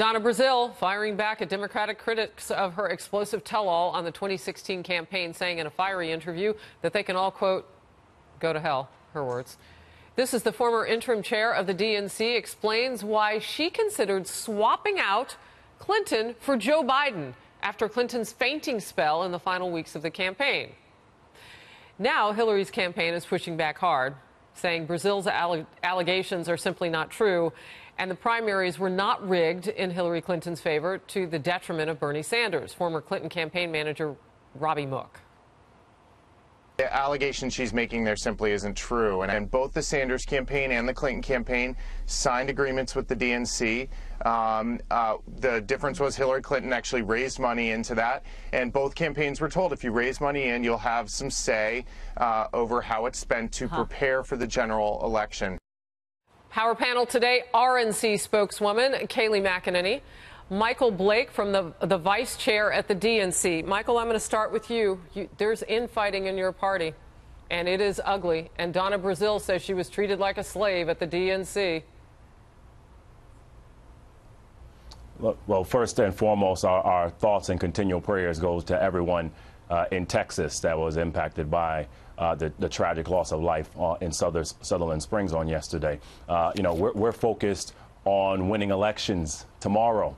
Donna Brazile firing back at Democratic critics of her explosive tell-all on the 2016 campaign, saying in a fiery interview that they can all, quote, go to hell, her words. This is the former interim chair of the DNC explains why she considered swapping out Clinton for Joe Biden after Clinton's fainting spell in the final weeks of the campaign. Now Hillary's campaign is pushing back hard, saying Brazile's allegations are simply not true, and the primaries were not rigged in Hillary Clinton's favor to the detriment of Bernie Sanders. Former Clinton campaign manager Robbie Mook. The allegation she's making there simply isn't true. And both the Sanders campaign and the Clinton campaign signed agreements with the DNC. The difference was Hillary Clinton actually raised money into that. And both campaigns were told if you raise money in, you'll have some say over how it's spent to prepare for the general election. Power panel today, RNC spokeswoman Kayleigh McEnany, Michael Blake from the vice chair at the DNC. Michael, I'm going to start with you. There's infighting in your party, and it is ugly. And Donna Brazile says she was treated like a slave at the DNC. Well, first and foremost, our thoughts and continual prayers goes to everyone in Texas that was impacted by the tragic loss of life in Sutherland Springs on yesterday. We're focused on winning elections tomorrow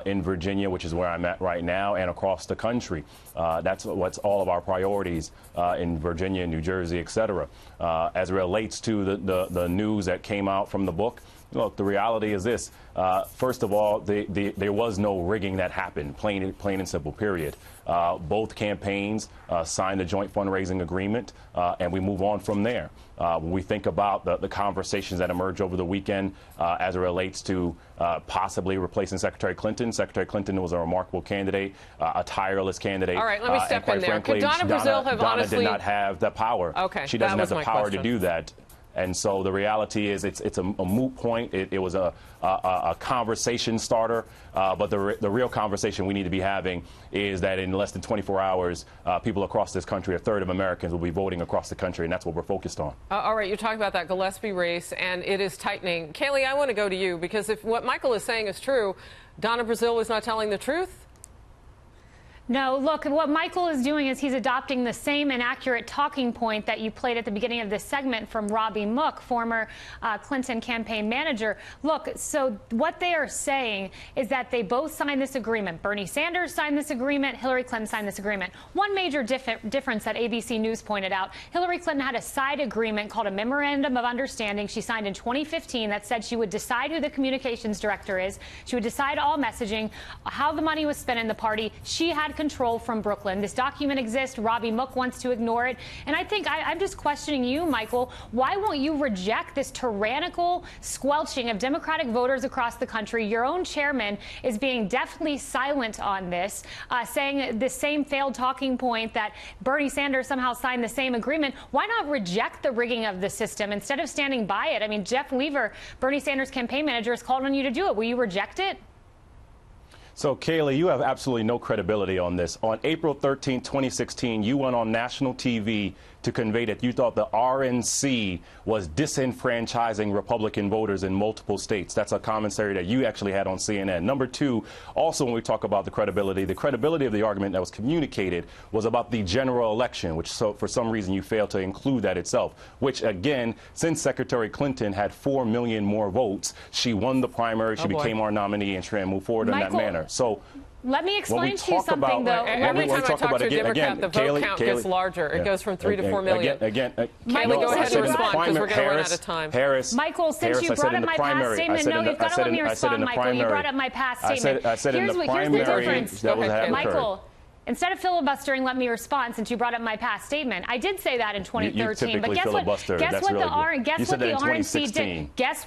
in Virginia, which is where I'm at right now, and across the country. That's what's all of our priorities in Virginia, New Jersey, et cetera. As it relates to the news that came out from the book, look, the reality is this. First of all, there was no rigging that happened, plain and simple, period. Both campaigns signed a joint fundraising agreement, and we move on from there. When we think about the conversations that emerged over the weekend as it relates to possibly replacing Secretary Clinton was a remarkable candidate, a tireless candidate. All right, let me step in there. Frankly, Could Donna Brazile have Donna honestly... did not have the power. Okay, she doesn't have the power question. to do that. And so the reality is it's a moot point. It was a conversation starter. But the real conversation we need to be having is that in less than 24 hours, people across this country, a third of Americans will be voting across the country. And that's what we're focused on. All right. You're talking about that Gillespie race, and it is tightening. Kayleigh, I want to go to you, because if what Michael is saying is true, Donna Brazile was not telling the truth. No, look, what Michael is doing is he's adopting the same inaccurate talking point that you played at the beginning of this segment from Robbie Mook, former Clinton campaign manager. Look, so what they are saying is that they both signed this agreement. Bernie Sanders signed this agreement. Hillary Clinton signed this agreement. One major difference that ABC News pointed out, Hillary Clinton had a side agreement called a Memorandum of Understanding she signed in 2015 that said she would decide who the communications director is. She would decide all messaging, how the money was spent in the party. She had control from Brooklyn. This document exists. Robbie Mook wants to ignore it. And I think I'm just questioning you, Michael. Why won't you reject this tyrannical squelching of Democratic voters across the country? Your own chairman is being definitely silent on this, saying the same failed talking point that Bernie Sanders somehow signed the same agreement. Why not reject the rigging of the system instead of standing by it? I mean, Jeff Weaver, Bernie Sanders campaign manager, has called on you to do it. Will you reject it? So, Kayleigh, you have absolutely no credibility on this. On April 13, 2016, you went on national TV to convey that you thought the RNC was disenfranchising Republican voters in multiple states. That's a commentary that you actually had on CNN. Number two, also when we talk about the credibility of the argument that was communicated was about the general election, which for some reason you failed to include that itself, which again, since Secretary Clinton had 4 million more votes, she won the primary, she became our nominee, and she ran move forward in that manner. So let me explain to you something, though. Every time I talk to a Democrat, the vote count gets larger. It goes from 3 to 4 million. Kayleigh, go ahead and respond, because we're going to run out of time. Michael, since you brought up my past statement, no, you've got to let me respond, Michael. You brought up my past statement. I said in the primary that was happening. Michael, instead of filibustering, let me respond, since you brought up my past statement. I did say that in 2013, but guess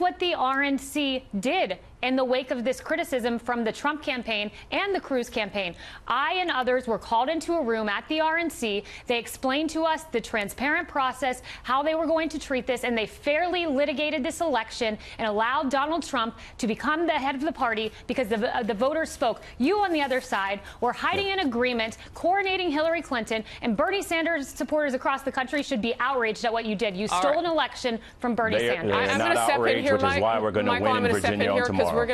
what the RNC did in the wake of this criticism from the Trump campaign and the Cruz campaign? I and others were called into a room at the RNC. They explained to us the transparent process, how they were going to treat this, and they fairly litigated this election and allowed Donald Trump to become the head of the party because the voters spoke. You on the other side were hiding an agreement, coordinating Hillary Clinton, and Bernie Sanders supporters across the country should be outraged at what you did. You stole an election from Bernie Sanders. I'm not outraged, which is why we're going to win in Virginia on tomorrow.